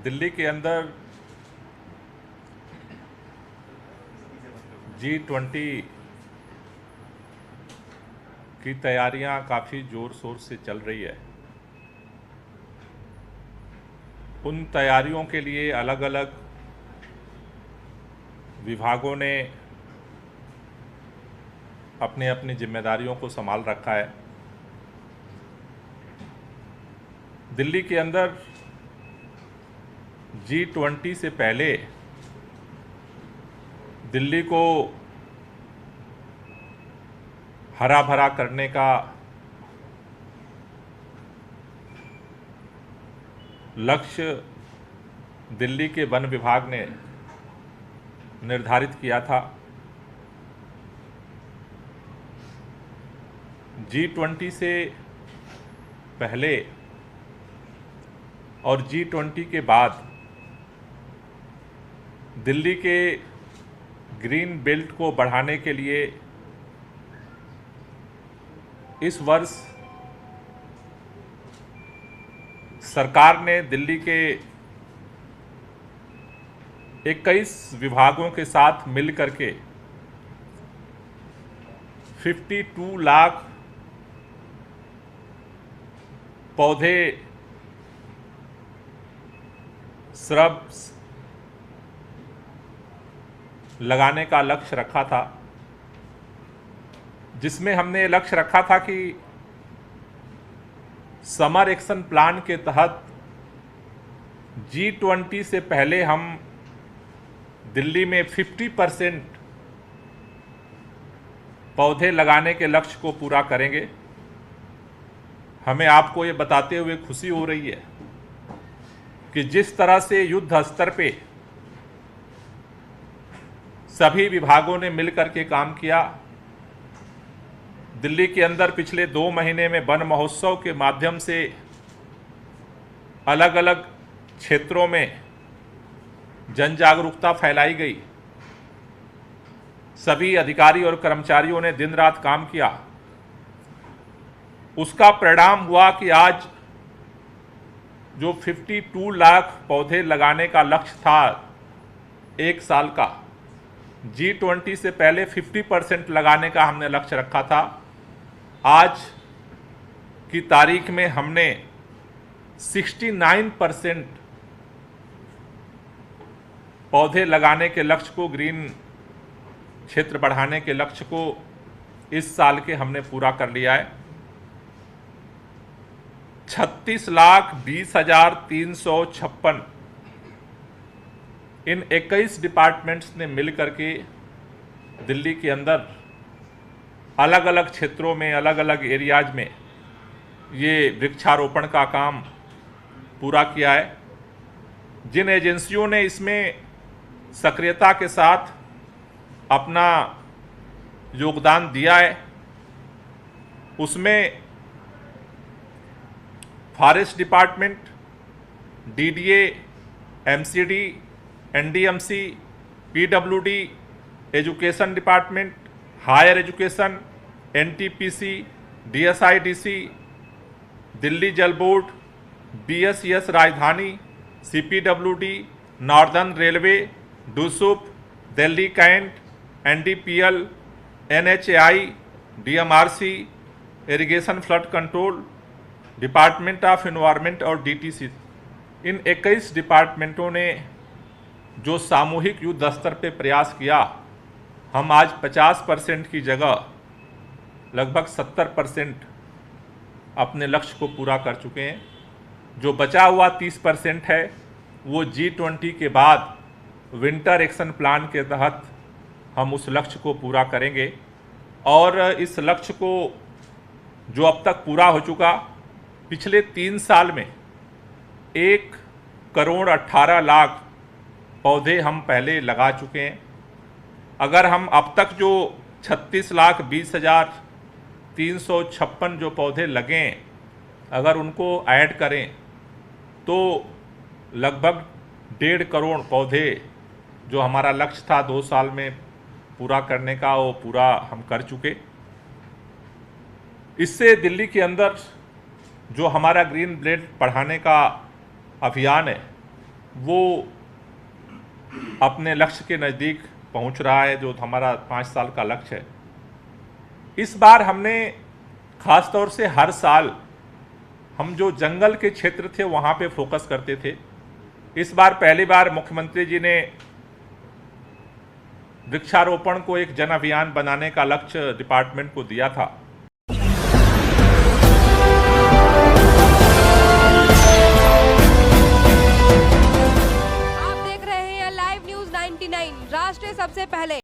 दिल्ली के अंदर G20 की तैयारियां काफ़ी ज़ोर शोर से चल रही है। उन तैयारियों के लिए अलग अलग विभागों ने अपनी अपनी जिम्मेदारियों को संभाल रखा है। दिल्ली के अंदर G20 से पहले दिल्ली को हरा भरा करने का लक्ष्य दिल्ली के वन विभाग ने निर्धारित किया था। G20 से पहले और G20 के बाद दिल्ली के ग्रीन बेल्ट को बढ़ाने के लिए इस वर्ष सरकार ने दिल्ली के 21 विभागों के साथ मिल करके 52 लाख पौधे श्रब्स लगाने का लक्ष्य रखा था, जिसमें हमने लक्ष्य रखा था कि समर एक्शन प्लान के तहत G20 से पहले हम दिल्ली में 50% पौधे लगाने के लक्ष्य को पूरा करेंगे। हमें आपको ये बताते हुए खुशी हो रही है कि जिस तरह से युद्ध स्तर पे सभी विभागों ने मिलकर के काम किया, दिल्ली के अंदर पिछले 2 महीने में वन महोत्सव के माध्यम से अलग अलग क्षेत्रों में जन जागरूकता फैलाई गई। सभी अधिकारी और कर्मचारियों ने दिन रात काम किया। उसका परिणाम हुआ कि आज जो 52 लाख पौधे लगाने का लक्ष्य था एक साल का, G20 से पहले 50% लगाने का हमने लक्ष्य रखा था। आज की तारीख में हमने 69% पौधे लगाने के लक्ष्य को, ग्रीन क्षेत्र बढ़ाने के लक्ष्य को इस साल के हमने पूरा कर लिया है। 36,20,356 इन 21 डिपार्टमेंट्स ने मिलकर के दिल्ली के अंदर अलग अलग क्षेत्रों में, अलग अलग एरियाज में ये वृक्षारोपण का काम पूरा किया है। जिन एजेंसियों ने इसमें सक्रियता के साथ अपना योगदान दिया है, उसमें forest department, DDA, MCD, NDMC, PWD, education department, higher education, NTPC, DSIDC, Delhi Jal board, BSES Rajdhani, CPWD, northern railway, डूसुप, Delhi cantt, NDPL, NHAI, DMRC, irrigation flood control, department of environment और DTC, इन 21 डिपार्टमेंटों ने जो सामूहिक युद्ध स्तर पे प्रयास किया, हम आज 50% की जगह लगभग 70% अपने लक्ष्य को पूरा कर चुके हैं। जो बचा हुआ 30% है वो G20 के बाद विंटर एक्शन प्लान के तहत हम उस लक्ष्य को पूरा करेंगे। और इस लक्ष्य को जो अब तक पूरा हो चुका, पिछले 3 साल में 1,18,00,000 पौधे हम पहले लगा चुके हैं। अगर हम अब तक जो 36,20,356 जो पौधे लगे, अगर उनको ऐड करें तो लगभग 1.5 करोड़ पौधे जो हमारा लक्ष्य था 2 साल में पूरा करने का, वो पूरा हम कर चुके। इससे दिल्ली के अंदर जो हमारा ग्रीन बेल्ट बढ़ाने का अभियान है, वो अपने लक्ष्य के नज़दीक पहुंच रहा है, जो हमारा 5 साल का लक्ष्य है। इस बार हमने खास तौर से हर साल हम जो जंगल के क्षेत्र थे वहाँ पे फोकस करते थे। इस बार पहली बार मुख्यमंत्री जी ने वृक्षारोपण को एक जन अभियान बनाने का लक्ष्य डिपार्टमेंट को दिया था। आप देख रहे हैं लाइव न्यूज 99, राष्ट्र सबसे पहले।